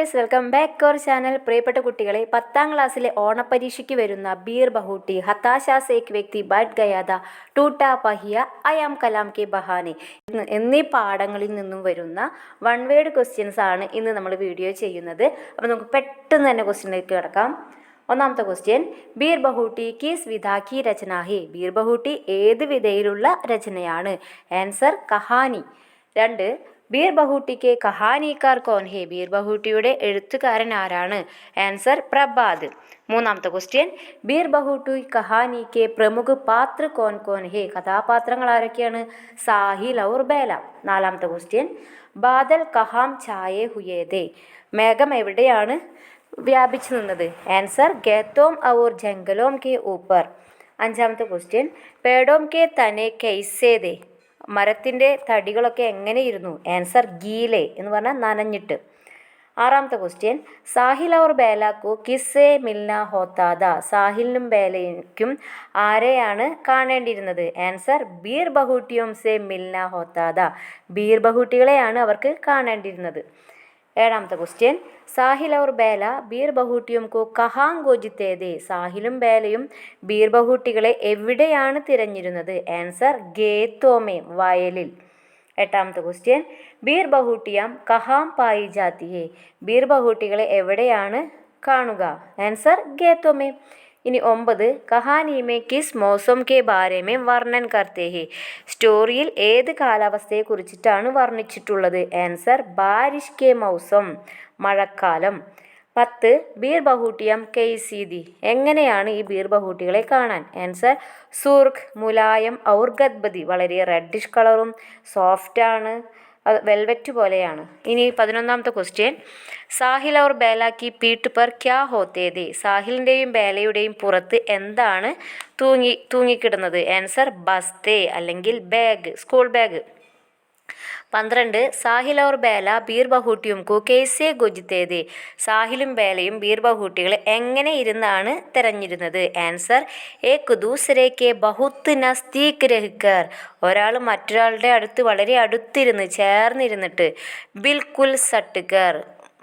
Dears, welcome back to our channel. പ്രിയപ്പെട്ട കുട്ടികളെ, 10ാം ക്ലാസ്സിലെ ഓണപരീക്ഷയ്ക്ക് വരുന്ന ബീർ ബഹൂട്ടി, ഹതാശ സേ ഏക് വ്യക്തി ബൈഠ് ഗയാ ഥാ, ടൂട്ടാ പഹിയ, അയാം കലാം കെ ബഹാനെ എന്നീ പാഠങ്ങളിൽ നിന്നും വരുന്ന വൺ വേർഡ് ക്വസ്റ്റ്യൻസ് ആണ് ഇന്ന് നമ്മൾ വീഡിയോ ചെയ്യുന്നത്. അപ്പോൾ നമുക്ക് പെട്ടെന്ന് തന്നെ ക്വസ്റ്റ്യനിലേക്ക് കിടക്കാം. ഒന്നാമത്തെ ക്വസ്റ്റ്യൻ, ബീർ ബഹൂട്ടി കിസ് വിധ കി രചന ഹേ? ബീർ ബഹൂട്ടി ഏത് വിധയിലുള്ള രചനയാണ്? ആൻസർ കഹാനി. 2, ബീർ ബഹൂട്ടിക്ക് കഹാനിക്കാർ കോൻ ഹേ? ബീർ ബഹൂട്ടിയുടെ എഴുത്തുകാരൻ ആരാണ്? ആൻസർ പ്രഭാത്. മൂന്നാമത്തെ ക്വസ്റ്റ്യൻ, ബീർ ബഹൂട്ടി കഹാനിക്ക് പ്രമുഖ പാത്ര കോൻ കോൻ ഹേ? കഥാപാത്രങ്ങൾ ആരൊക്കെയാണ്? സാഹിൽ ഔർ ബേല. നാലാമത്തെ ക്വസ്റ്റ്യൻ, ബാദൽ കഹാം ഛായേ ഹുയേ ഥേ? മേഘം എവിടെയാണ് വ്യാപിച്ചു നിന്നത്? ആൻസർ ഗേത്തോം ഔർ ജംഗലോം കെ ഊപ്പർ. അഞ്ചാമത്തെ ക്വസ്റ്റ്യൻ, പേടോം കെ തനെ കൈസേ ഥേ? മരത്തിൻ്റെ തടികളൊക്കെ എങ്ങനെയിരുന്നു? ആൻസർ ഗീലെ എന്ന് പറഞ്ഞാൽ നനഞ്ഞിട്ട്. ആറാമത്തെ ക്വസ്റ്റ്യൻ, സാഹിൽ ഔർ ബേലക്കു കിസ്സേ മിൽന ഹോത്താദ? സാഹിലിനും ബേലയ്ക്കും ആരെയാണ് കാണേണ്ടിയിരുന്നത്? ആൻസർ ബീർ ബഹൂട്ടിയോം സേ മിൽന ഹോത്താദ. ബീർ ബഹൂട്ടികളെയാണ് അവർക്ക് കാണേണ്ടിയിരുന്നത്. ഏഴാമത്തെ ക്വസ്റ്റ്യൻ, സാഹിൽ ഔർ ബേല ബീർ ബഹൂട്ടിയും കോ കഹാം ഗോജിത്തേ ഥേ? സാഹിലും ബേലയും ബീർ ബഹൂട്ടികളെ എവിടെയാണ് തിരഞ്ഞിരുന്നത്? ആൻസർ ഗേത്തോമേ, വയലിൽ. എട്ടാമത്തെ ക്വസ്റ്റ്യൻ, ബീർ ബഹൂട്ടിയാം കഹാം പായി ജാത്തി ഹേ? ബീർ ബഹൂട്ടികളെ എവിടെയാണ് കാണുക? ആൻസർ ഗേത്തോമേ. ഇനി 9, കഹാനിമേ കിസ് മൗസം കെ ബാരേമേ വർണ്ണൻ കർത്തേ ഹേ? സ്റ്റോറിയിൽ ഏത് കാലാവസ്ഥയെ കുറിച്ചിട്ടാണ് വർണ്ണിച്ചിട്ടുള്ളത്? ആൻസർ ബാരിഷ് കെ മൗസം, മഴക്കാലം. 10, ബീർ ബഹൂട്ടിയം കെയ്സീതി? എങ്ങനെയാണ് ഈ ബീർ ബഹൂട്ടികളെ കാണാൻ? ആൻസർ സുർഖ്, മുലായം ഔർ ഗദ്ബദി. വളരെ റെഡിഷ് കളറും സോഫ്റ്റാണ്, വെൽവെറ്റ് പോലെയാണ്. ഇനി 11ാമത്തെ ക്വസ്റ്റ്യൻ, സാഹിൽ ഔർ ബേല കി പീഠ് പർ ക്യാ ഹോത്തേ ഥേ? സാഹിലിൻ്റെയും ബേലയുടെയും പുറത്ത് എന്താണ് തൂങ്ങിക്കിടുന്നത്? ആൻസർ ബസ്തേ അല്ലെങ്കിൽ ബാഗ്, സ്കൂൾ ബാഗ്. 12, സാഹിൽ ഔർ ബേല ബീർ ബഹൂട്ടിയും കോ കൈസേ ഗുജ്തേ ഥേ? സാഹിലും ബേലയും ബീർ ബഹൂട്ടികളെ എങ്ങനെ ഇരുന്നാണ് തിരഞ്ഞിരുന്നത്? ആൻസർ ഏക് ദൂസരേ കെ ബഹുത്ത് നസ്ദീക് രഹ്കർ. ഒരാൾ മറ്റൊരാളുടെ അടുത്ത് വളരെ അടുത്തിരുന്ന്, ചേർന്നിരുന്നിട്ട്. ബിൽക്കുൽ സട്ട്കർ,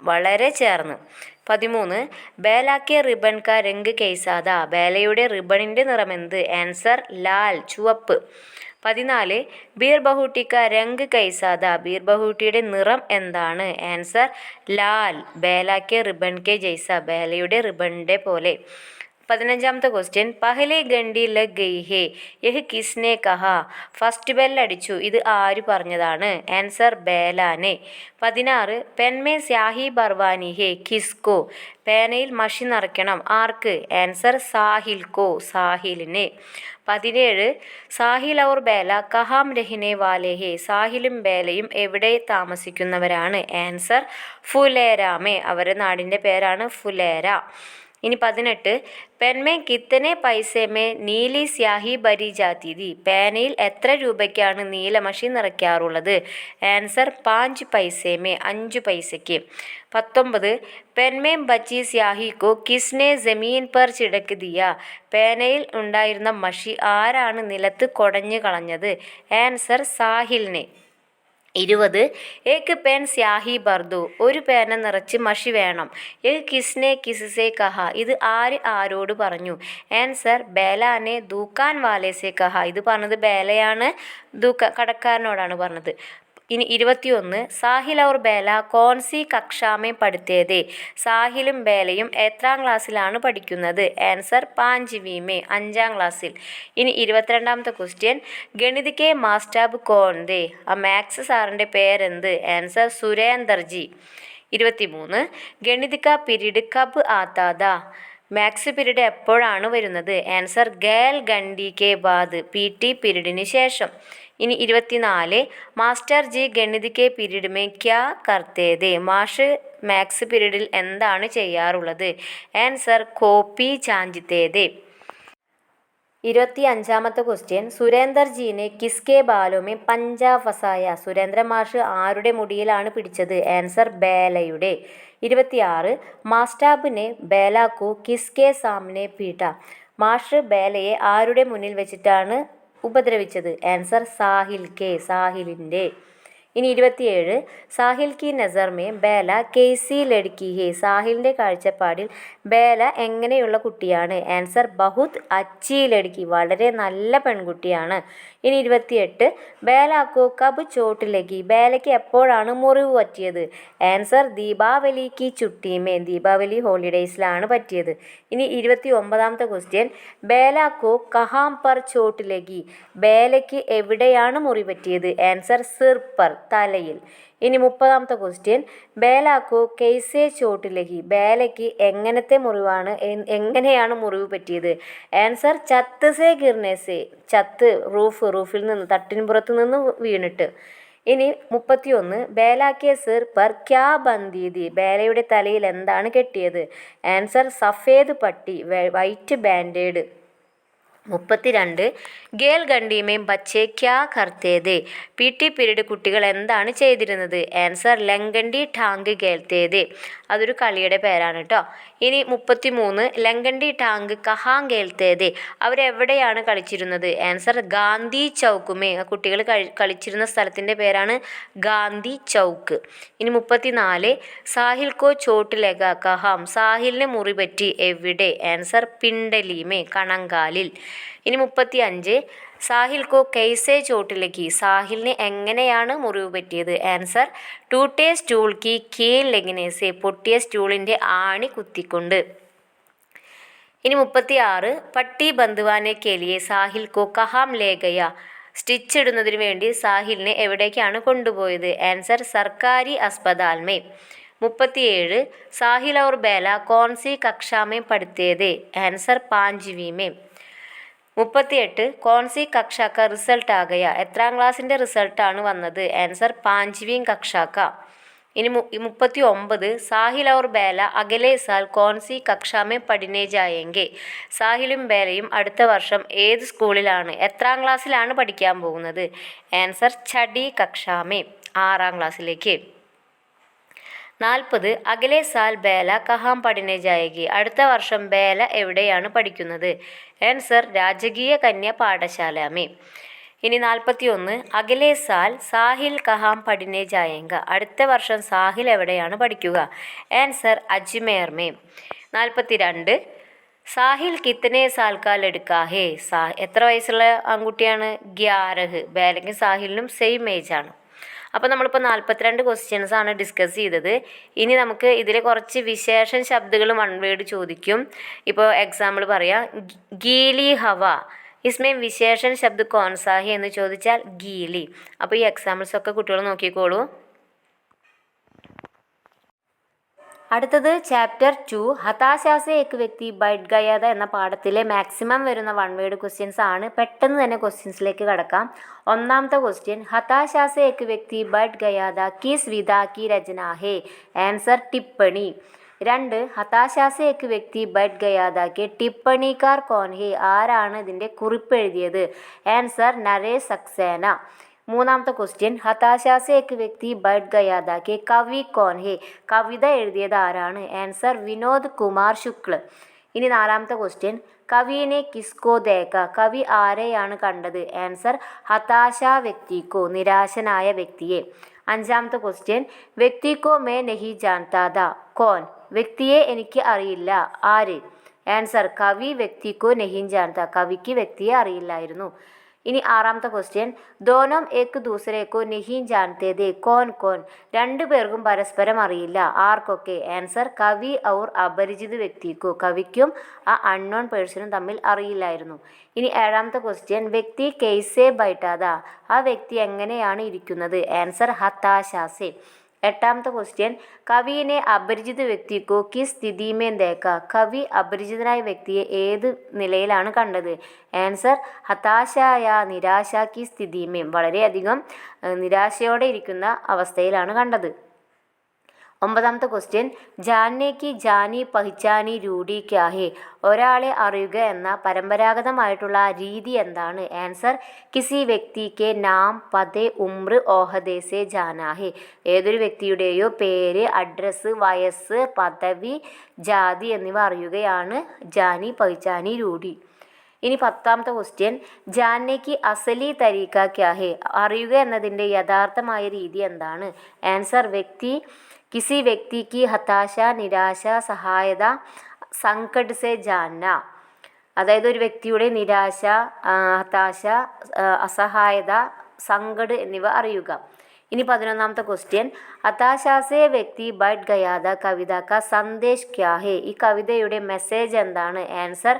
വളരെ ചേർന്ന്. 13, ബേല കെ റിബൺ കാ രംഗ് കൈസാ ഥാ? ബേലയുടെ റിബണിൻ്റെ നിറമെന്ത്? ആൻസർ ലാൽ, ചുവപ്പ്. 14, ബീർ ബഹൂട്ടി കാ രംഗ് കൈസാ ഥാ? ബീർ ബഹൂട്ടിയുടെ നിറം എന്താണ്? ആൻസർ ലാൽ, ബേല കെ റിബൺ കെ ജൈസ, ബേലയുടെ റിബണിൻ്റെ പോലെ. 15ാമത്തെ ക്വസ്റ്റ്യൻ, പഹലി ഗണ്ടി ലഗ് ഗയി ഹേ? യഹ് കിസ്നെ കഹാ? ഫസ്റ്റ് ബെല്ലടിച്ചു, ഇത് ആര് പറഞ്ഞതാണ്? ആൻസർ ബേലാനെ. 16, പെൻമേ സ്യാഹി ബർവാനി ഹേ? കിസ്കോ? പേനയിൽ മഷി നിറയ്ക്കണം, ആർക്ക്? ആൻസർ സാഹിൽക്കോ, സാഹിലിനെ. 17, സാഹിൽ ഔർ ബേല കഹാം രഹിനെ വാലേ ഹേ? സാഹിലും ബേലയും എവിടെ താമസിക്കുന്നവരാണ്? ആൻസർ ഫുലേരാമേ, അവരുടെ നാടിൻ്റെ പേരാണ് ഫുലേര. ഇനി 18, പെൻമേ കിത്തനെ പൈസേമേ നീലി സ്യാഹി ബരി ജാത്തി ഥി? പേനയിൽ എത്ര രൂപയ്ക്കാണ് നീലമഷി നിറയ്ക്കാറുള്ളത്? ആൻസർ 5 പൈസേമേ, 5 പൈസയ്ക്ക്. 19, പെൻമേ ബച്ചി സ്യാഹി കോ കിസ്നെ ജമീൻ പർ ചിടക്ക് ദിയ? പേനയിൽ ഉണ്ടായിരുന്ന മഷി ആരാണ് നിലത്ത് കൊടഞ്ഞു കളഞ്ഞത്? ആൻസർ സാഹിലിനെ. 20, ഏക് പെൻ സ്യാഹി ബർദു? ഒരു പേന നിറച്ച് മഷി വേണം. യഹ് കിസ്നെ കിസ്സേ കഹാ? ഇത് ആര് ആരോട് പറഞ്ഞു? ആൻസർ ബേലാനെ ദൂക്കാൻ വാലേ സേ കഹാ? ഇത് പറഞ്ഞത് ബേലയാണ്, കടക്കാരനോടാണ് പറഞ്ഞത്. ഇനി 21, സാഹിൽ ഔർ ബേല കോൺസി കക്ഷാമേ പഠിത്തേ ഥേ? സാഹിലും ബേലയും എത്രാം ക്ലാസ്സിലാണ് പഠിക്കുന്നത്? ആൻസർ 5വീമേ, 5ാം ക്ലാസ്സിൽ. ഇനി 22ാമത്തെ ക്വസ്റ്റ്യൻ, ഗണിത് കെ മാസ്റ്റർ കോൺ ഥേ? ആ മാത്സ് സാറിൻ്റെ പേരെന്ത്? ആൻസർ സുരേന്ദർജി. 23, ഗണിത് കാ പീരീഡ് കബ് ആത്താ ഥാ? മാത്സ് പീരീഡ് എപ്പോഴാണ് വരുന്നത്? ആൻസർ ഗേൽ ഗണ്ടി കെ ബാദ്, PT പീരീഡിന് ശേഷം. ഇനി 24, മാസ്റ്റർ ജി ഗണിത് കെ പീരീഡ് മേ ക്യാ കർത്തേ ഥേ? മാഷ് മാത്സ് പീരീഡിൽ എന്താണ് ചെയ്യാറുള്ളത്? ആൻസർ കോപ്പി ചാഞ്ചിത്തേ ഥേ. 25ാമത്തെ ക്വസ്റ്റ്യൻ, സുരേന്ദർ ജീനെ കിസ്കെ ബാലോമേ പഞ്ചാ ഫസായ? സുരേന്ദ്ര മാഷ് ആരുടെ മുടിയിലാണ് പിടിച്ചത്? ആൻസർ ബേലയുടെ. 26, മാസ്റ്റാബിനെ ബേലാക്കു കിസ്കെ സാമനെ പീട്ട? മാഷ് ബേലയെ ആരുടെ മുന്നിൽ വെച്ചിട്ടാണ് ഉപദ്രവിച്ചത്? ആൻസർ സാഹിൽ കെ, സാഹിലിൻ്റെ. ഇനി 27 സാഹിൽ കി നസർ മേ ബേല കേസി ലഡ്കി ഹേ. സാഹിലിൻ്റെ കാഴ്ചപ്പാടിൽ ബേല എങ്ങനെയുള്ള കുട്ടിയാണ്? ആൻസർ ബഹുത് അച്ചി ലഡ്കി, വളരെ നല്ല പെൺകുട്ടിയാണ്. ഇനി 28 ബേലാക്കോ കബ് ചോട്ട് ലഗി. ബേലയ്ക്ക് എപ്പോഴാണ് മുറിവ് പറ്റിയത്? ആൻസർ ദീപാവലി കി ചുട്ടിമേ, ദീപാവലി ഹോളിഡേയ്സിലാണ് പറ്റിയത്. ഇനി 29ാമത്തെ ക്വസ്റ്റ്യൻ ബേലാക്കോ കഹാം പർ ചോട്ട് ലഗി. ബേലയ്ക്ക് എവിടെയാണ് മുറിവ് പറ്റിയത്? ആൻസർ സിർ പർ, തലയിൽ. ഇനി 30ാമത്തെ ക്വസ്റ്റ്യൻ ബേലാക്കോ കെയ്സെ ചോട്ട് ലഗി. ബേലയ്ക്ക് എങ്ങനെയാണ് മുറിവ് പറ്റിയത്? ആൻസർ ചത്ത് സേ ഗിർനെ സേ, ചത്ത് റൂഫിൽ നിന്ന്, തട്ടിൻപുറത്ത് നിന്ന് വീണിട്ട്. ഇനി 31 ബേലാക്കെ സിർ പർ ക്യാ ബന്ദി ദി. ബേലയുടെ തലയിൽ എന്താണ് കെട്ടിയത്? ആൻസർ സഫേദ് പട്ടി, വൈറ്റ് ബാൻഡേഡ്. 32 ഗേൽ ഗണ്ടിമേം ബച്ചെ ക്യാ കർത്തേ ദേ. PT പീരീഡ് കുട്ടികൾ എന്താണ് ചെയ്തിരുന്നത്? ആൻസർ ലങ്കണ്ടി ടാങ്ക് ഗേൽത്തേ ദേ, അതൊരു കളിയുടെ പേരാണ് കേട്ടോ. ഇനി 33 ലങ്കണ്ടി ടാങ്ക് കഹാം ഗേൽത്തേ ദേ. അവരെവിടെയാണ് കളിച്ചിരുന്നത്? ആൻസർ ഗാന്ധി ചൗക്കുമേ. കുട്ടികൾ കളിച്ചിരുന്ന സ്ഥലത്തിൻ്റെ പേരാണ് ഗാന്ധി ചൗക്ക്. ഇനി 34 സാഹിൽ കോ ചോട്ട് ലഗ കഹാം. സാഹിലിന് മുറി പറ്റി എവിടെ? ആൻസർ പിണ്ടലീമേ, കണങ്കാലിൽ. ഇനി 35 സാഹിൽ കോ കൈസെ ചോട്ട് ലഗി. സാഹിലിന് എങ്ങനെയാണ് മുറിവ് പറ്റിയത്? ആൻസർ ടൂട്ടേ സ്റ്റൂൾ കി കീൽ ലഗിനെ സെ. പൊട്ടിയ സ്റ്റൂളിൻ്റെ ആണി കുത്തിക്കൊണ്ട്. ഇനി 36 പട്ടി ബന്ധുവാനെ കേലിയെ സാഹിൽ കോ കഹാം ലേ ഗയ. സ്റ്റിച്ച് ഇടുന്നതിന് വേണ്ടി സാഹിലിനെ എവിടേക്കാണ് കൊണ്ടുപോയത്? ആൻസർ സർക്കാരി അസ്പതാൽ മേ. 37 സാഹിൽ ഔർ ബേല കോൺസി കക്ഷാമേ പഠിത്തേ ദേ. ആൻസർ 5വീं में. 38 കോൺസി കക്ഷ ക റിസൾട്ട് ആ ഗയ. എത്രാം ക്ലാസ്സിൻ്റെ റിസൾട്ടാണ് വന്നത്? ആൻസർ 5വീं കക്ഷ ക. ഇനി 39 സാഹിൽ ഔർ ബേല അഗലെ സാൽ കോൺസി കക്ഷാമേ പഠിനെ ജായെങ്കെ. സാഹിലും ബേലയും അടുത്ത വർഷം ഏത് സ്കൂളിലാണ്, എത്രാം ക്ലാസ്സിലാണ് പഠിക്കാൻ പോകുന്നത്? ആൻസർ ഛഠി കക്ഷാമേ, 6ാം ക്ലാസ്സിലേക്ക്. 40 അഗലെ സാൽ ബേല കഹാം പഠിനെ ജായേഗി. അടുത്ത വർഷം ബേല എവിടെയാണ് പഠിക്കുന്നത്? ആൻസർ രാജകീയ കന്യ പാഠശാല മേ. ഇനി 41 അഗലെ സാൽ സാഹിൽ കഹാം പഠിനെ ജായേങ്ക. അടുത്ത വർഷം സാഹിൽ എവിടെയാണ് പഠിക്കുക? Answer Ajmer may. 42 സാഹിൽ കിത്തനെ സാൽ കാ ലഡ്കാ ഹേ. എത്ര വയസ്സുള്ള ആൺകുട്ടിയാണ്? 11. ബേലയ്ക്കും സാഹിലിനും സെയിം ഏജ് ആണ്. അപ്പോൾ നമ്മളിപ്പോൾ 42 ക്വസ്റ്റ്യൻസ് ആണ് ഡിസ്കസ് ചെയ്തത്. ഇനി നമുക്ക് ഇതിൽ കുറച്ച് വിശേഷൺ ശബ്ദങ്ങൾ വൺ വേർഡ് ചോദിക്കും. ഇപ്പോൾ എക്സാമ്പിൾ പറയാം, ഗീലി ഹവ ഇസ്മേ വിശേഷൺ ശബ്ദ കോൺസാ ഹെ എന്ന് ചോദിച്ചാൽ ഗീലി. അപ്പോൾ ഈ എക്സാമ്പിൾസ് ഒക്കെ കുട്ടികൾ നോക്കിക്കോളൂ. അടുത്തത് ചാപ്റ്റർ 2 ഹതാശാസെ ഏക് വ്യക്തി ബൈഠ് ഗയാ എന്ന പാഠത്തിലെ മാക്സിമം വരുന്ന വൺ വേർഡ് ക്വസ്റ്റ്യൻസ് ആണ്. പെട്ടെന്ന് തന്നെ ക്വസ്റ്റ്യൻസിലേക്ക് കടക്കാം. ഒന്നാമത്തെ ക്വസ്റ്റ്യൻ ഹതാശാസെ ഏക് വ്യക്തി ബൈഠ് ഗയാ കിസ് വിധ കി രചന ഹേ. ആൻസർ ടിപ്പണി. 2 ഹതാശാസെ ഏക് വ്യക്തി ബൈഠ് ഗയാ കെ ടിപ്പണിക്കാർ കോൻ ഹേ. ആരാണ് ഇതിൻ്റെ കുറിപ്പ് എഴുതിയത്? ആൻസർ നരേഷ് സക്സേന. മൂന്നാമത്തെ ക്വസ്റ്റ്യൻ ഹതാശാസെ ഏക് വ്യക്തി ബൈഠ് ഗയാ കെ കവി കോൻ ഹേ. കവിത എഴുതിയത് ആരാണ്? ആൻസർ വിനോദ് കുമാർ ശുക്ല. ഇനി നാലാമത്തെ ക്വസ്റ്റ്യൻ കവിനെ കിസ്കോ ദേഖ. കവി ആരെയാണ് കണ്ടത്? ആൻസർ ഹതാശ വ്യക്തിക്കോ, നിരാശനായ വ്യക്തിയെ. അഞ്ചാമത്തെ ക്വസ്റ്റ്യൻ വ്യക്തിക്കോ മേ നഹി ജാൻതാ താ. കോൻ, വ്യക്തിയെ എനിക്ക് അറിയില്ല, ആര്? ആൻസർ കവി വ്യക്തിക്കോ നഹി ജാൻതാ. കവിക്ക് വ്യക്തിയെ അറിയില്ലായിരുന്നു. ഇനി ആറാമത്തെ ക്വസ്റ്റ്യൻ ദോനം ഏക് ദൂസരേക്കോ നഹി ജാൻതേ ദേ. കോൻ കോൻ, രണ്ടു പേർക്കും പരസ്പരം അറിയില്ല, ആർക്കൊക്കെ? ആൻസർ കവി ഔർ അപരിചിത വ്യക്തിക്കോ. കവിക്കും ആ അൺനോൺ പേഴ്സണും തമ്മിൽ അറിയില്ലായിരുന്നു. ഇനി ഏഴാമത്തെ ക്വസ്റ്റ്യൻ വ്യക്തി കെയ്സെ ബൈഠാതാ. ആ വ്യക്തി എങ്ങനെയാണ് ഇരിക്കുന്നത്? ആൻസർ ഹതാശാസെ. എട്ടാമത്തെ ക്വസ്റ്റ്യൻ കവിനെ അപരിചിത വ്യക്തിക്കോ കിസ് സ്ഥിതിമേ ദേഖ. കവി അപരിചിതനായ വ്യക്തിയെ ഏത് നിലയിലാണ് കണ്ടത്? ആൻസർ ഹതാശായ നിരാശ കി സ്ഥിതിമേ. വളരെയധികം നിരാശയോടെ ഇരിക്കുന്ന അവസ്ഥയിലാണ് കണ്ടത്. ഒമ്പതാമത്തെ ക്വസ്റ്റ്യൻ ജാനെ കി ജാനി പഹിച്ചാനി രൂഢി ക്യാ ഹേ. ഒരാളെ അറിയുക എന്ന പരമ്പരാഗതമായിട്ടുള്ള രീതി എന്താണ്? ആൻസർ കിസി വ്യക്തിക്ക് നാം പദേ ഉമ്ര ഓഹദേ സേ ജാനാ ഹേ. ഏതൊരു വ്യക്തിയുടെയോ പേര്, അഡ്രസ്സ്, വയസ്സ്, പദവി, ജാതി എന്നിവ അറിയുകയാണ് ജാനി പഹിച്ചാനി രൂഢി. ഇനി 10ാമത്തെ ക്വസ്റ്റ്യൻ, ജാനേക്ക് അസലി തരീക്ക ക്യാ ഹെ? അറിയുക എന്നതിൻ്റെ യഥാർത്ഥമായ രീതി എന്താണ്? ആൻസർ, കിസി വ്യക്തി की ഹതാശ, നിരാശ, സഹായത, സങ്കട് സെ ജാൻന. അതായത് ഒരു വ്യക്തിയുടെ നിരാശ, ഹതാശ, അസഹായത, സങ്കട് എന്നിവ അറിയുക. ഇനി 11ാമത്തെ ക്വസ്റ്റ്യൻ, ഹതാശാസെ വ്യക്തി ബൈഠ് ഗയാ ഥാ കവിത കാ സന്ദേശ് ക്യാ ഹെ? ഈ കവിതയുടെ മെസ്സേജ് എന്താണ്? ആൻസർ,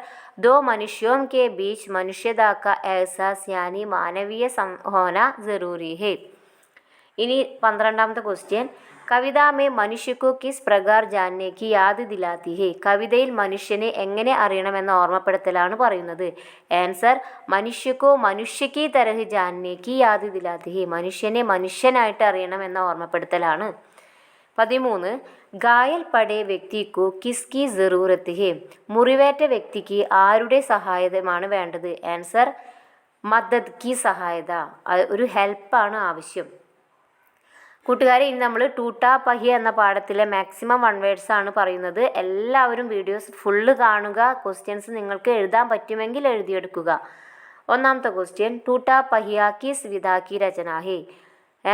ദോ മനുഷ്യോം കെ ബീച്ച് മനുഷ്യത കാ എഹ്സാസ് യാനി മാനവീയ ഹോന ജറൂരി ഹെ. ഇനി 12ാമത്തെ ക്വസ്റ്റ്യൻ, കവിത മേ മനുഷ്യ കോ കിസ് പ്രകാർ ജാനനെ കി യാദ് ദിലാത്തി ഹെ? കവിതയിൽ മനുഷ്യനെ എങ്ങനെ അറിയണമെന്ന ഓർമ്മപ്പെടുത്തലാണ് പറയുന്നത്. ആൻസർ, മനുഷ്യ കോ മനുഷ്യ കി തരഹ് ജാനനെ കി യാദ് ദിലാത്തി ഹെ? മനുഷ്യനെ മനുഷ്യനായിട്ട് അറിയണമെന്ന ഓർമ്മപ്പെടുത്തലാണ്. 13, ഗായൽ പടേ വ്യക്തിക്കു കിസ്കി ജറൂരത്ത് ഹെ? മുറിവേറ്റ വ്യക്തിക്ക് ആരുടെ സഹായമാണ് വേണ്ടത്? ആൻസർ, മദദ് കി സഹായത, ഒരു ഹെൽപ്പാണ് ആവശ്യം. കൂട്ടുകാരെ, ഇനി നമ്മൾ ടൂട്ടാ പഹിയ എന്ന പാഠത്തിലെ മാക്സിമം 1 വേർഡ്സ് ആണ് പറയുന്നത്. എല്ലാവരും വീഡിയോസ് ഫുള്ള് കാണുക. ക്വസ്റ്റ്യൻസ് നിങ്ങൾക്ക് എഴുതാൻ പറ്റുമെങ്കിൽ എഴുതിയെടുക്കുക. 1ാമത്തെ ക്വസ്റ്റ്യൻ, ടൂട്ടാ പഹിയ കിസ് വിധ കി രചന ഹെ?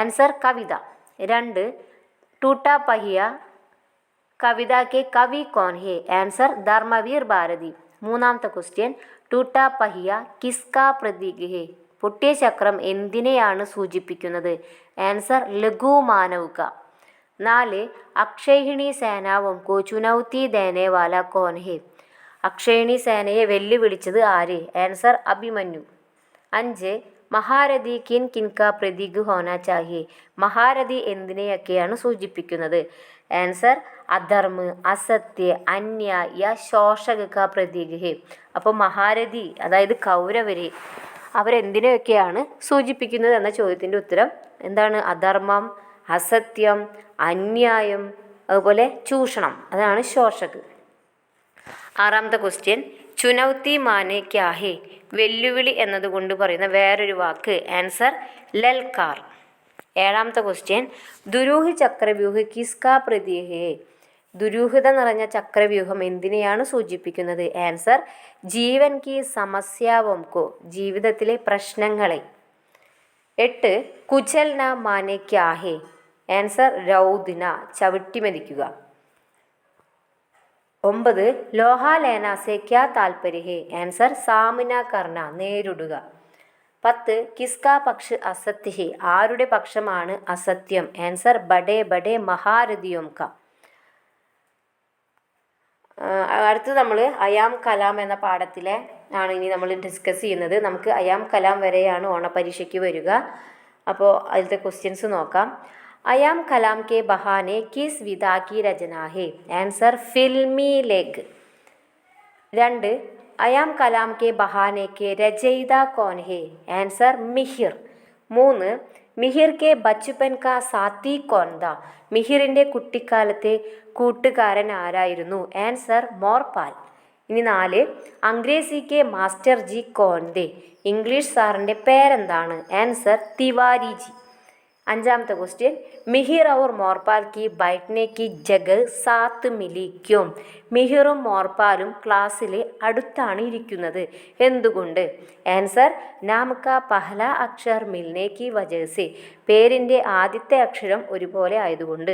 ആൻസർ, കവിത. 2, ടൂട്ടാ പഹിയ കവിത കെ കവി കോൺ ഹെ? ആൻസർ, ധർമ്മവീർ ഭാരതി. 3ാമത്തെ ക്വസ്റ്റ്യൻ, ടൂട്ടാ പഹിയ കിസ്കാ പ്രതീക് ഹെ? പൊട്ടിയ ചക്രം എന്തിനെയാണ് സൂചിപ്പിക്കുന്നത്? ആൻസർ, ലഘു മാനവ് ക. 4, അക്ഷയഹിണി സേനാവും കോ ചുനൗത്തി ദേനെ വാല കോൻ ഹെ? അക്ഷയഹിണി സേനയെ വെല്ലുവിളിച്ചത് ആര്? ആൻസർ, അഭിമന്യു. 5, മഹാരഥി കിൻ കിൻക പ്രതീക് ഹോന ചാഹിയെ? മഹാരഥി എന്തിനെയൊക്കെയാണ് സൂചിപ്പിക്കുന്നത്? ആൻസർ, അധർമ്മ, അസത്യ, അന്യായ, ശോഷക ക പ്രതീക് ഹെ. അപ്പോൾ മഹാരഥി അതായത് കൗരവരെ അവരെന്തിനെയൊക്കെയാണ് സൂചിപ്പിക്കുന്നത് എന്ന ചോദ്യത്തിൻ്റെ ഉത്തരം എന്താണ്? അധർമ്മം, അസത്യം, അന്യായം, അതുപോലെ ചൂഷണം, അതാണ് ശോഷക്. 6ാമത്തെ ക്വസ്റ്റ്യൻ, ചുനൗത്തി മാനെ ക്യാ ഹെ? വെല്ലുവിളി എന്നതുകൊണ്ട് പറയുന്ന വേറൊരു വാക്ക്? ആൻസർ, ലൽക്കാർ. 7ാമത്തെ ക്വസ്റ്റ്യൻ, ദുരൂഹ് ചക്രവ്യൂഹ് കിസ്കാ പ്രതീക് ഹെ? ദുരൂഹത നിറഞ്ഞ ചക്രവ്യൂഹം എന്തിനെയാണ് സൂചിപ്പിക്കുന്നത്? ആൻസർ, ജീവൻ കി സമസ്യാവോം കോ? ജീവിതത്തിലെ പ്രശ്നങ്ങളെ. 8, കുചൽന മാനെ ക്യാ ഹെ? ആൻസർ, രൗദ്ന, ചവിട്ടിമെതിക്കുക. 9, ലോഹാ ലേന സെ ക്യാ താൽപര്യ ഹെ? ആൻസർ, സാമന കർണ, നേരിടുക. 10, കിസ്കാ പക്ഷ് അസത്യ ഹെ? ആരുടെ പക്ഷമാണ് അസത്യം? ആൻസർ, ബഡേ ബഡേ മഹാരഥിയോം ക. അടുത്ത് നമ്മൾ അയാം കലാം എന്ന പാഠത്തിലെ ആണ് ഇനി നമ്മൾ ഡിസ്കസ് ചെയ്യുന്നത്. നമുക്ക് അയാം കലാം വരെയാണ് ഓണപരീക്ഷയ്ക്ക് വരിക. അപ്പോൾ അതിലത്തെ ക്വസ്റ്റ്യൻസ് നോക്കാം. അയാം കലാം കെ ബഹാനെ കിസ് വിധാ കി രചന ഹെ? ആൻസർ, ഫിൽമി ലേഖ്. 2, അയാം കലാം കെ ബഹാനെ കെ രചയിത കോൻ ഹെ? ആൻസർ, മിഹിർ. 3, മിഹിർ കെ ബച്ചുപൻ കാ സാത്തി കോൻ ഥാ? മിഹിറിൻ്റെ കുട്ടിക്കാലത്തെ കൂട്ടുകാരൻ ആരായിരുന്നു? ആൻസർ, മോർപാൽ. ഇനി 4, അംഗ്രേസി കെ മാസ്റ്റർ ജി കോൻ ദേ? ഇംഗ്ലീഷ് സാറിൻ്റെ പേരെന്താണ്? ആൻസർ, തിവാരി ജി. 5ാമത്തെ ക്വസ്റ്റ്യൻ, മിഹിർ ഔർ മോർപാൽ കി ബൈഠ്നെ കി ജഗഹ് സാത്ത് മിലി ക്യോം? മിഹിറും മോർപാലും ക്ലാസ്സിലെ അടുത്താണ് ഇരിക്കുന്നത്, എന്തുകൊണ്ട്? ആൻസർ, നാം കാ പഹല അക്ഷർ മിൽനെ കി വജഹ് സെ? പേരിൻ്റെ ആദ്യത്തെ അക്ഷരം ഒരുപോലെ ആയതുകൊണ്ട്.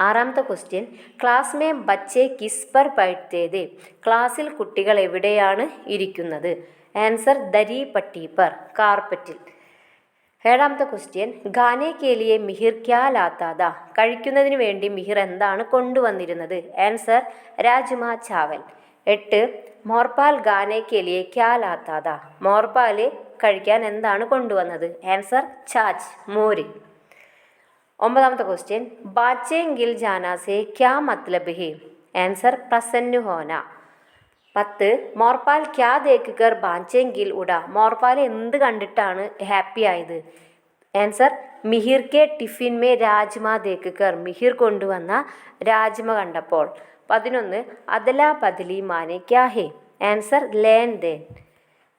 6ാമത്തെ ക്വസ്റ്റ്യൻ, ക്ലാസ് മേ ബച്ചെ കിസ് പർ ബൈഠ്തേ ഥേ? ക്ലാസ്സിൽ കുട്ടികൾ എവിടെയാണ് ഇരിക്കുന്നത്? ആൻസർ, ദരി പട്ടി പർ, കാർപ്പറ്റിൽ. 7ാമത്തെ ക്വസ്റ്റ്യൻ, ഖാനെ കെ ലിയെ മിഹിർ ക്യാ ലാത്താ ഥാ? കഴിക്കുന്നതിന് വേണ്ടി മിഹിർ എന്താണ് കൊണ്ടുവന്നിരുന്നത്? ആൻസർ, രാജ്മ ചാവൽ. 8, മോർപാൽ ഖാനെ കെ ലിയെ ക്യാ ലാത്താ ഥാ? മോർപാൽ കഴിക്കാൻ എന്താണ് കൊണ്ടുവന്നത്? ആൻസർ, ഛാച്ച്, മോര്. 9ാമത്തെ ക്വസ്റ്റ്യൻ, ബാച്ചെങ്കിൽ ജാനാസെ ക്യാ മത്ലബ് ഹെ? ആൻസർ, പ്രസന്ന ഹോന. 10, മോർപാൽ ക്യാ ദേഖ് കർ ബാച്ചെങ്കിൽ ഉട? മോർപാൽ എന്ത് കണ്ടിട്ടാണ് ഹാപ്പി ആയത്? Answer, Mihir K tiffin may rajma ദേഖ് കർ? മിഹിർ കൊണ്ടുവന്ന രാജ്മ കണ്ടപ്പോൾ. 11, അദല ബദലി മാനെ ക്യാ ഹെ? ആൻസർ, ലേൻ ദേൻ,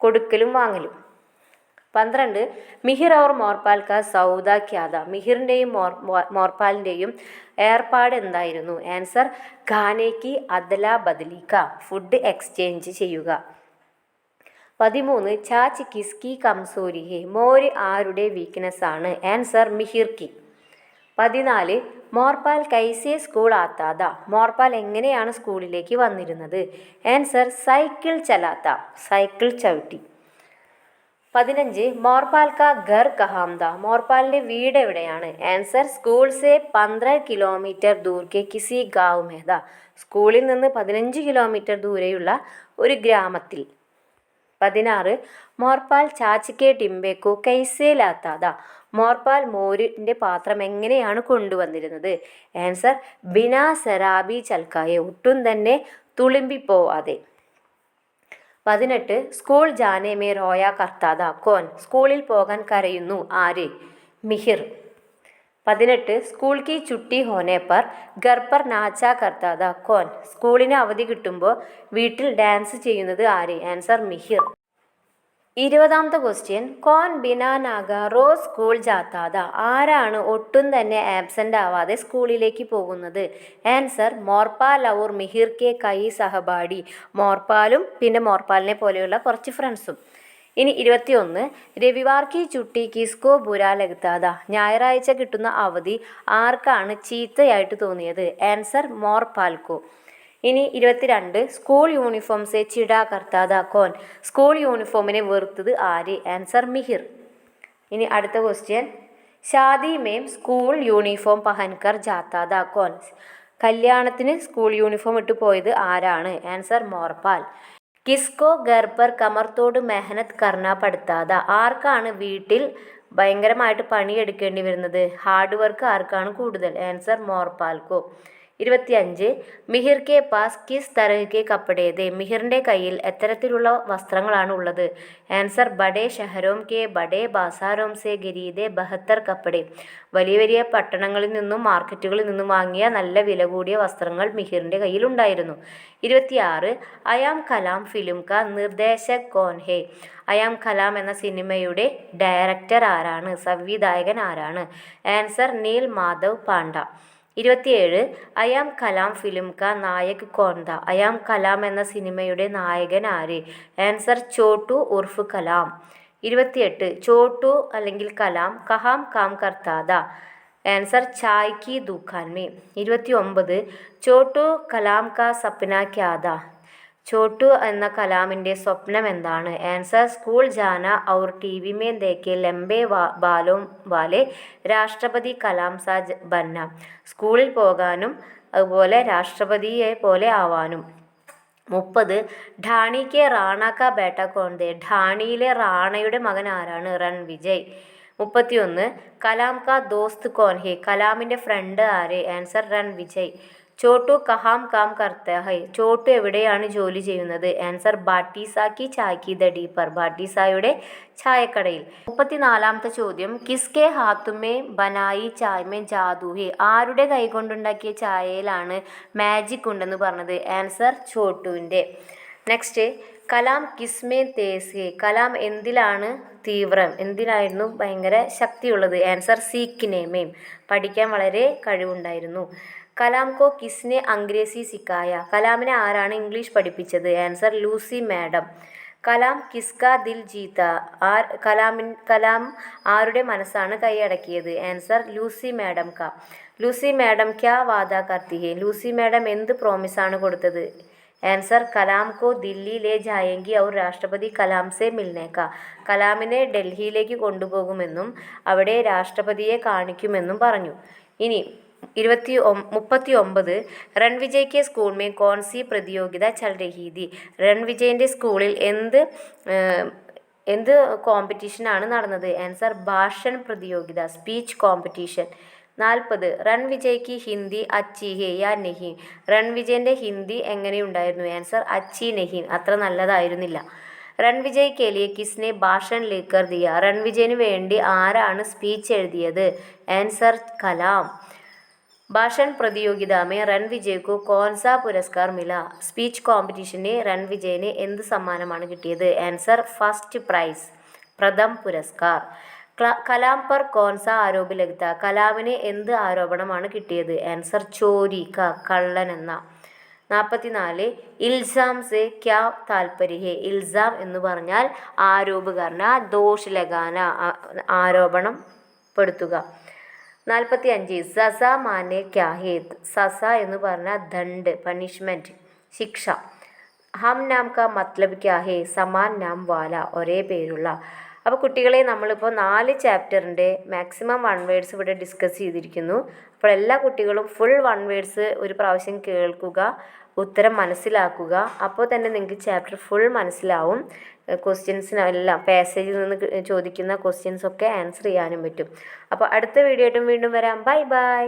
കൊടുക്കലും വാങ്ങലും. 12, മിഹിർ ഔർ മോർപാൽ കാ സൗദ ക്യാ ഥാ? മിഹിറിൻ്റെയും മോർപാലിൻ്റെയും ഏർപ്പാട് എന്തായിരുന്നു? ആൻസർ, ഖാനേക്ക് അദല ബദലി ക, ഫുഡ് എക്സ്ചേഞ്ച് ചെയ്യുക. 13 ചാച്ച് കിസ്കി കംസോരി ഹെ, മോര് ആരുടെ വീക്ക്നെസ് ആണ്? ആൻസർ മിഹിർ കി. 14 മോർപാൽ കൈസെ സ്കൂൾ ആത്താത, മോർപാൽ എങ്ങനെയാണ് സ്കൂളിലേക്ക് വന്നിരുന്നത്? ആൻസർ സൈക്കിൾ ചലാത്ത, സൈക്കിൾ ചവിട്ടി. 15 മോർപാൽ കാ ഘർ കഹാം ഥാ, മോർപാലിന്റെ വീട് എവിടെയാണ്? ആൻസർ സ്കൂൾ സെ 15 കിലോമീറ്റർ ദൂർ കെ കിസി ഗാവ് മേ ഥാ, സ്കൂളിൽ നിന്ന് 15 കിലോമീറ്റർ ദൂരെയുള്ള ഒരു ഗ്രാമത്തിൽ. 16 മോർപാൽ ചാച്ച് കെ ടിംബെ കോ കൈസെ ലാത്താ ഥാ, മോർപാൽ മോരിന്റെ പാത്രം എങ്ങനെയാണ് കൊണ്ടുവന്നിരുന്നത്? ആൻസർ ബിനാ സരാബി ചൽക്കായെ, ഒട്ടും തന്നെ തുളുമ്പിപ്പോവാതെ. 18 സ്കൂൾ ജാനെ മേ റോയ കർത്താത കോൻ, സ്കൂളിൽ പോകാൻ കരയുന്നു ആര്? മിഹിർ. 18 സ്കൂൾ കി ചുട്ടി ഹോനെ പർ ഘർ പർ നാച്ചാ കർത്താത കോൻ, സ്കൂളിന് അവധി കിട്ടുമ്പോൾ വീട്ടിൽ ഡാൻസ് ചെയ്യുന്നത് ആര്? ആൻസർ മിഹിർ. 20ാമത്തെ ക്വസ്റ്റ്യൻ കോൻ ബിനാ നാഗ റോസ് സ്കൂൾ ജാത്താത, ആരാണ് ഒട്ടും തന്നെ ആബ്സെൻ്റ് ആവാതെ സ്കൂളിലേക്ക് പോകുന്നത്? ആൻസർ മോർപാൽ ഔർ മിഹിർ കെ കൈ സഹപാഠി, മോർപാലും പിന്നെ മോർപാലിനെ പോലെയുള്ള കുറച്ച് ഫ്രണ്ട്സും. ഇനി 21 രവിവാർ കി ചുട്ടി കിസ്കോ ബുരാ ലഗ്താത, ഞായറാഴ്ച കിട്ടുന്ന അവധി ആർക്കാണ് ചീത്തയായിട്ട് തോന്നിയത്? ആൻസർ മോർപാൽക്കോ. ഇനി 22 സ്കൂൾ യൂണിഫോം സെ ചിടാ കർത്താത കോൻ, സ്കൂൾ യൂണിഫോമിനെ വെറുത്തത് ആര്? ആൻസർ മിഹിർ. ഇനി അടുത്ത ക്വസ്റ്റ്യൻ ഷാദി മേം സ്കൂൾ യൂണിഫോം പഹൻകർ ജാത്താത കോൻ, കല്യാണത്തിന് സ്കൂൾ യൂണിഫോം ഇട്ട് പോയത് ആരാണ്? ആൻസർ മോർപാൽ. കിസ്കോ ഘർ പർ കമർത്തോട് മെഹനത് കർണ പടുത്താത, ആർക്കാണ് വീട്ടിൽ ഭയങ്കരമായിട്ട് പണിയെടുക്കേണ്ടി വരുന്നത്? ഹാർഡ് വർക്ക് ആർക്കാണ് കൂടുതൽ? ആൻസർ മോർപാൽക്കോ. 25 മിഹിർ കെ പാസ് കിസ് തരഹ് കെ കപ്പടേ ദേ, മിഹിറിൻ്റെ കയ്യിൽ എത്തരത്തിലുള്ള വസ്ത്രങ്ങളാണ് ഉള്ളത്? ആൻസർ ബഡേ ഷഹരോം കെ ബഡേ ബാസാരോം സെ ഗരീദേ 72 കപ്പടേ, വലിയ വലിയ പട്ടണങ്ങളിൽ നിന്നും മാർക്കറ്റുകളിൽ നിന്നും വാങ്ങിയ നല്ല വില കൂടിയ വസ്ത്രങ്ങൾ മിഹിറിൻ്റെ കയ്യിൽ ഉണ്ടായിരുന്നു. 26 അയാം കലാം ഫിലിം കാ നിർദ്ദേശക് കോൻ ഹേ, അയാം കലാം എന്ന സിനിമയുടെ ഡയറക്ടർ ആരാണ്? സംവിധായകൻ ആരാണ്? Answer Neel Madhav Panda. 27 I am Kalam film കാ നായക് കോൻ ഥാ, അയാം കലാം എന്ന സിനിമയുടെ നായകൻ ആര്? ആൻസർ ചോട്ടു ഉർഫ് കലാം. 28 ചോട്ടു അല്ലെങ്കിൽ കലാം കഹാം കാം കർത്താ ഥാ, ആൻസർ ചായ് കി ദുഖാൻ മേ. 29 ചോട്ടു കലാം കാ സപ്ന ക്യാ ഥാ, ചോട്ടു എന്ന കലാമിൻ്റെ സ്വപ്നം എന്താണ്? ആൻസർ സ്കൂൾ ജാന ഔർ ടി വി മേ ദേഖെ ലംബേ ബാലോം വാലെ രാഷ്ട്രപതി കലാം സാ ബന്ന, സ്കൂളിൽ പോകാനും അതുപോലെ രാഷ്ട്രപതിയെ പോലെ ആവാനും. 30 ഢാണി കെ റാണ കാ ബേട്ട കോൺ ദേ, ഢാണിയിലെ റാണയുടെ മകൻ ആരാണ്? രൺവിജയ്. 31 കലാം കാ ദോസ്ത് കോൻ ഹേ, കലാമിൻ്റെ ഫ്രണ്ട് ആര്? ആൻസർ രൺവിജയ്. ചോട്ടു കഹാം കാം കർത്താ ഹൈ, ചോട്ടു എവിടെയാണ് ജോലി ചെയ്യുന്നത്? ആൻസർ ബാട്ടീസാ കി ചായ് കി ദടി പർ, ബാട്ടീസായുടെ ചായക്കടയിൽ. 34ാമത്തെ ചോദ്യം കിസ്കെ ഹാത്തുമേ ബനായി ചായ് മേ ജാദു ഹേ, ആരുടെ കൈകൊണ്ടുണ്ടാക്കിയ ചായയിലാണ് മാജിക് ഉണ്ടെന്ന് പറഞ്ഞത്? ആൻസർ ചോട്ടുവിൻ്റെ. നെക്സ്റ്റ് കലാം കിസ്മേ തേസ് ഹേ, കലാം എന്തിലാണ് തീവ്രം, എന്തിനായിരുന്നു ഭയങ്കര ശക്തിയുള്ളത്? ആൻസർ സീക്കിനേമേം, പഠിക്കാൻ വളരെ കഴിവുണ്ടായിരുന്നു. കലാം കോ കിസ്നെ അംഗ്രേസി സിക്കായ, കലാമിനെ ആരാണ് ഇംഗ്ലീഷ് പഠിപ്പിച്ചത്? Answer Lucy madam. കലാം കിസ്കാ ദിൽ ജീത്ത, കലാം ആരുടെ മനസ്സാണ് കൈയടക്കിയത്? ആൻസർ ലൂസി മാഡം കാ. ലൂസി മാഡം ക്യാ വാദ കർത്തി ഹേ, ലൂസി മാഡം എന്ത് പ്രോമിസാണ് കൊടുത്തത്? ആൻസർ കലാം കോ ദില്ലി ലേ ജായേങ്കി ഔർ രാഷ്ട്രപതി കലാം സെ മിൽനെ കാ, കലാമിനെ ഡൽഹിയിലേക്ക് കൊണ്ടുപോകുമെന്നും അവിടെ രാഷ്ട്രപതിയെ കാണിക്കുമെന്നും പറഞ്ഞു. ഇനി 39 രൺവിജയ് കെ സ്കൂൾ മേ കോൺ സി പ്രതിയോഗിത ചൽ രഹി ഥി, രൺവിജയൻ്റെ സ്കൂളിൽ എന്ത് കോമ്പറ്റീഷനാണ് നടന്നത്? ആൻസർ ഭാഷൺ പ്രതിയോഗിത, സ്പീച്ച് കോമ്പറ്റീഷൻ. 40 രൺവിജയ് കി ഹിന്ദി അച്ചി ഹേ യാ നഹി, രൺവിജയൻ്റെ ഹിന്ദി എങ്ങനെയുണ്ടായിരുന്നു? ആൻസർ അച്ചി നഹി, അത്ര നല്ലതായിരുന്നില്ല. രൺവിജയ് കെ ലിയെ കിസ്നെ ഭാഷൺ ലേക്കർ ദിയ, രൺവിജയന് വേണ്ടി ആരാണ് സ്പീച്ച് എഴുതിയത്? ആൻസർ കലാം. ഭാഷൺ പ്രതിയോഗിത മേ രൺവിജയ് കോ കോൺ സാ പുരസ്കാർ മില, സ്പീച്ച് കോമ്പറ്റീഷന് രൺവിജയന് എന്ത് സമ്മാനമാണ് കിട്ടിയത്? Answer first prize, Pratham Puraskar. Kalam പർ കോൺ സാ ആരോപ് ലഗ്ത, കലാമിന് എന്ത് ആരോപണമാണ് കിട്ടിയത്? ആൻസർ ചോരി കാ, കള്ളൻ എന്ന. 44 ഇൽസാം സെ ക്യാ താൽപര്യ ഹെ. ഇൽസാം എന്ന് പറഞ്ഞാൽ ആരോപ് കർണ, ദോഷ് ലഗാന ആരോപണം പെടുത്തുക. 45 സസ മാനെ ക്യാ ഹേ. സസ എന്ന് പറഞ്ഞാൽ ദണ്ഡ്, പണിഷ്മെൻറ്റ്, ശിക്ഷ. ഹം നാം കാ മത്ലബ് ക്യാ ഹേ. സമാൻ നാം വാല, ഒരേ പേരുള്ള. അപ്പോൾ കുട്ടികളെ നമ്മളിപ്പോൾ 4 ചാപ്റ്ററിൻ്റെ മാക്സിമം 1 വേർഡ്സ് ഇവിടെ ഡിസ്കസ് ചെയ്തിരിക്കുന്നു. അപ്പോൾ എല്ലാ കുട്ടികളും ഫുൾ 1 വേർഡ്സ് ഒരു പ്രാവശ്യം കേൾക്കുക, ഉത്തരം മനസ്സിലാക്കുക. അപ്പോൾ തന്നെ നിങ്ങൾക്ക് ചാപ്റ്റർ ഫുൾ മനസ്സിലാവും. ക്വസ്റ്റ്യൻസിനെല്ലാം പാസേജിൽ നിന്ന് ചോദിക്കുന്ന ക്വസ്റ്റ്യൻസൊക്കെ ആൻസർ ചെയ്യാനും പറ്റും. അപ്പോൾ അടുത്ത വീഡിയോ ആയിട്ടും വീണ്ടും വരാം. Bye bye.